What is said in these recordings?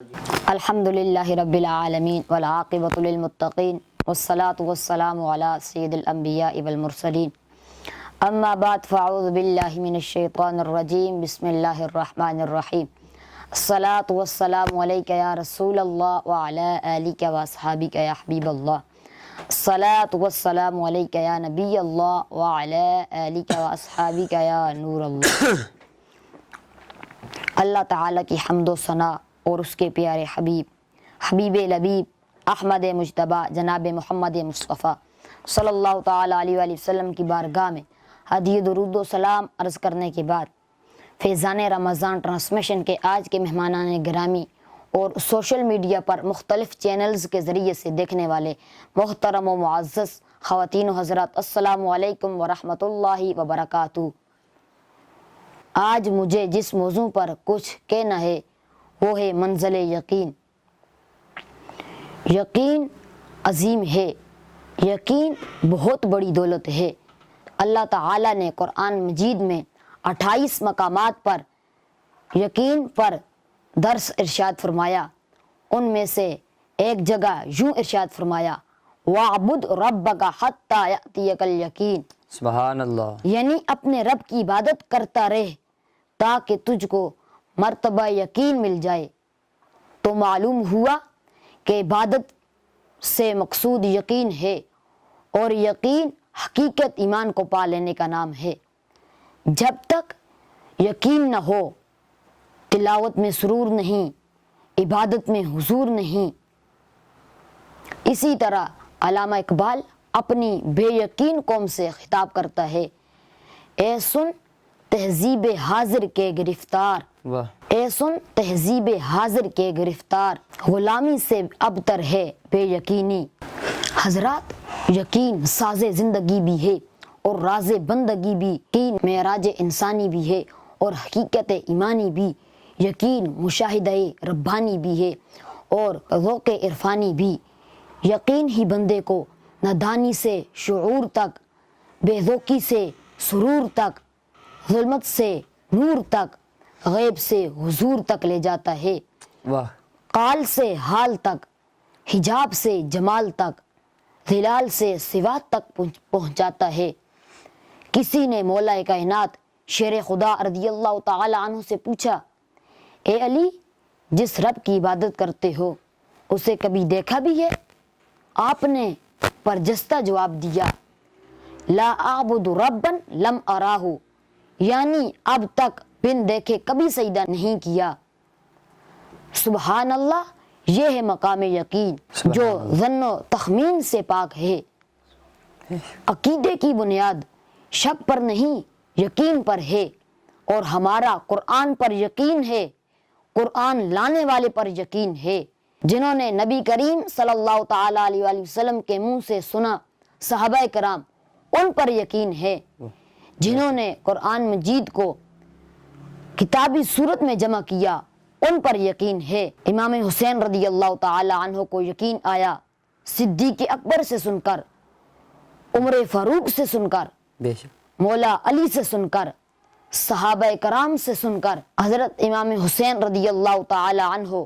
الحمدللہ رب العالمین والعاقبۃ للمتقین والصلاة والسلام علی سید الانبیاء والمرسلین اما بعد فاعوذ باللہ من الشیطان الرجیم بسم اللہ الرحمن الرحیم الصلاة والسلام علیک یا رسول اللہ وعلی آلک واصحابک یا حبیب اللہ الصلاة والسلام علیک یا نبی اللہ وعلی آلک واصحابک یا نور اللہ۔ اللہ تعالیٰ کی حمد و ثنا اور اس کے پیارے حبیب لبیب احمد مجتبیٰ جناب محمد مصطفیٰ صلی اللہ تعالیٰ علیہ وآلہ وسلم کی بارگاہ میں ہدیہ درود و سلام عرض کرنے کے بعد فیضان رمضان ٹرانسمیشن کے آج کے مہمانان گرامی اور سوشل میڈیا پر مختلف چینلز کے ذریعے سے دیکھنے والے محترم و معزز خواتین و حضرات، السلام علیکم ورحمۃ اللہ وبرکاتہ۔ آج مجھے جس موضوع پر کچھ کہنا ہے وہ ہے منزل یقین۔ یقین عظیم ہے، یقین بہت بڑی دولت ہے۔ اللہ تعالیٰ نے قرآن مجید میں 28 مقامات پر یقین پر درس ارشاد فرمایا۔ ان میں سے ایک جگہ یوں ارشاد فرمایا وَاعْبُدْ رَبَّكَ حَتَّى يَأْتِيَكَ الْيَقِينُ، سبحان اللہ، یعنی اپنے رب کی عبادت کرتا رہ تاکہ تجھ کو مرتبہ یقین مل جائے۔ تو معلوم ہوا کہ عبادت سے مقصود یقین ہے، اور یقین حقیقت ایمان کو پا لینے کا نام ہے۔ جب تک یقین نہ ہو تلاوت میں سرور نہیں، عبادت میں حضور نہیں۔ اسی طرح علامہ اقبال اپنی بے یقین قوم سے خطاب کرتا ہے، اے سن تہذیب حاضر کے گرفتار، واہ، اے سن تہذیب حاضر کے گرفتار، غلامی سے ابتر ہے بے یقینی۔ حضرات، یقین ساز زندگی بھی ہے اور راز بندگی بھی، یقین معراج انسانی بھی ہے اور حقیقت ایمانی بھی، یقین مشاہدہ ربانی بھی ہے اور ذوق عرفانی بھی۔ یقین ہی بندے کو نادانی سے شعور تک، بے ذوقی سے سرور تک، ظلمت سے نور تک، غیب سے حضور تک لے جاتا ہے، واہ، قال سے حال تک، حجاب سے جمال تک، ظلال سے صفات تک پہنچاتا ہے۔ کسی نے مولا کائنات شیر خدا رضی اللہ تعالی عنہ سے پوچھا، اے علی، جس رب کی عبادت کرتے ہو اسے کبھی دیکھا بھی ہے؟ آپ نے برجستہ جواب دیا، لا اعبد ربا لم اراہ، یعنی اب تک بن دیکھے کبھی سجدہ نہیں کیا۔ سبحان اللہ، یہ ہے مقام یقین جو ظن و تخمین سے پاک ہے۔ عقیدے کی بنیاد شک پر نہیں یقین پر ہے، اور ہمارا قرآن پر یقین ہے، قرآن لانے والے پر یقین ہے۔ جنہوں نے نبی کریم صلی اللہ تعالیٰ علیہ وآلہ وسلم کے منہ سے سنا، صحابہ کرام، ان پر یقین ہے۔ جنہوں نے قرآن مجید کو کتابی صورت میں جمع کیا، ان پر یقین ہے۔ امام حسین رضی اللہ تعالی عنہ کو یقین آیا صدیق اکبر سے سن کر، عمر فاروق سے سن کر، بے شک، مولا علی سے سن کر، صحابہ کرام سے سن کر۔ حضرت امام حسین رضی اللہ تعالی عنہ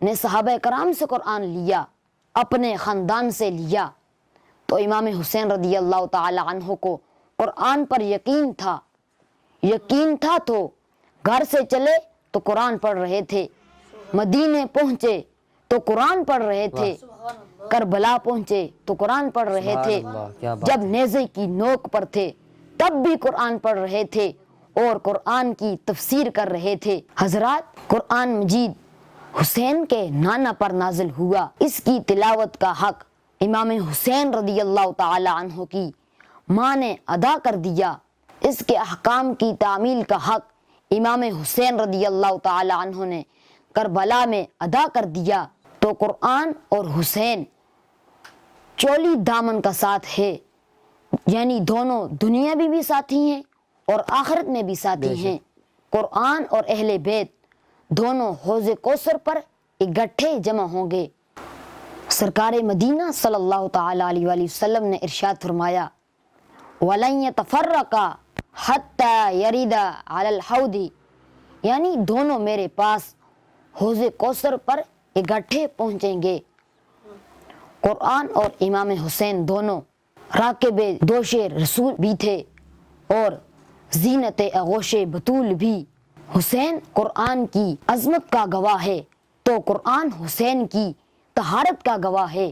نے صحابہ کرام سے قرآن لیا، اپنے خاندان سے لیا، تو امام حسین رضی اللہ تعالی عنہ کو قرآن پر یقین تھا۔ یقین تھا تو گھر سے چلے تو قرآن پڑھ رہے تھے، مدینے پہنچے تو قرآن پڑھ رہے تھے، کربلا پہنچے تو قرآن پڑھ رہے تھے، سبحان اللہ، کیا بات جب نیزے کی نوک پر تھے تب بھی قرآن پڑھ رہے تھے اور قرآن کی تفسیر کر رہے تھے۔ حضرات، قرآن مجید حسین کے نانا پر نازل ہوا، اس کی تلاوت کا حق امام حسین رضی اللہ تعالی عنہ کی ماں نے ادا کر دیا، اس کے احکام کی تعمیل کا حق امام حسین رضی اللہ تعالی عنہ نے کربلا میں ادا کر دیا۔ تو قرآن اور حسین چولی دامن کا ساتھ ہے، یعنی دونوں دنیا میں بھی ساتھی ہیں اور آخرت میں بھی ساتھی ہیں۔ قرآن اور اہل بیت دونوں حوض کوثر پر اکٹھے جمع ہوں گے۔ سرکار مدینہ صلی اللہ تعالی علیہ وآلہ وسلم نے ارشاد فرمایا وَلَن يَتَفَرَّقَا حَتَّى يَرِدَا عَلَى الْحَوْضِ، یعنی دونوں میرے پاس حوض کوثر پر اکٹھے پہنچیں گے۔ قرآن اور امام حسین دونوں راکب دوش رسول بھی تھے اور زینت آغوش بطول بھی۔ حسین قرآن کی عظمت کا گواہ ہے تو قرآن حسین کی طہارت کا گواہ ہے۔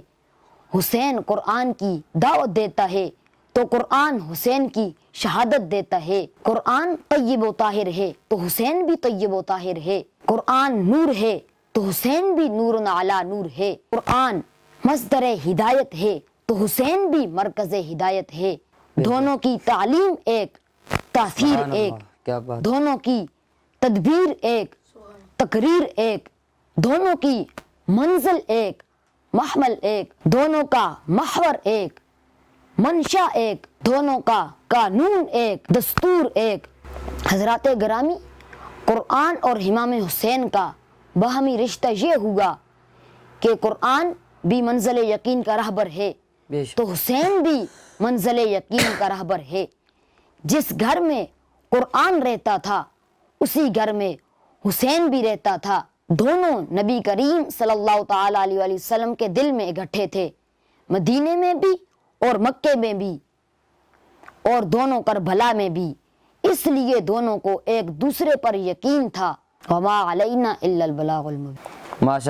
حسین قرآن کی دعوت دیتا ہے تو قرآن حسین کی شہادت دیتا ہے۔ قرآن طیب و طاہر ہے تو حسین بھی طیب و طاہر ہے۔ قرآن نور ہے تو حسین بھی نور علی نور ہے۔ قرآن مصدر ہدایت ہے تو حسین بھی مرکز ہدایت ہے۔ دونوں کی تعلیم ایک، تاثیر سبحان ایک، اللہ، کیا بات۔ دونوں کی تدبیر ایک، تقریر ایک، دونوں کی منزل ایک، محمل ایک، دونوں کا محور ایک، منشا ایک، دونوں کا قانون ایک، دستور ایک۔ حضرات گرامی، قرآن اور امام حسین کا باہمی رشتہ یہ ہوا کہ قرآن بھی منزل یقین کا رہبر ہے بے شک۔ تو حسین بھی منزل یقین کا رہبر ہے۔ جس گھر میں قرآن رہتا تھا اسی گھر میں حسین بھی رہتا تھا۔ دونوں نبی کریم صلی اللہ تعالیٰ علیہ وآلہ وسلم کے دل میں اکٹھے تھے، مدینے میں بھی اور مکے میں بھی، اور دونوں کربلا میں بھی۔ اس لیے دونوں کو ایک دوسرے پر یقین تھا۔ وما علینا الا البلاغ المبین۔ ماشاء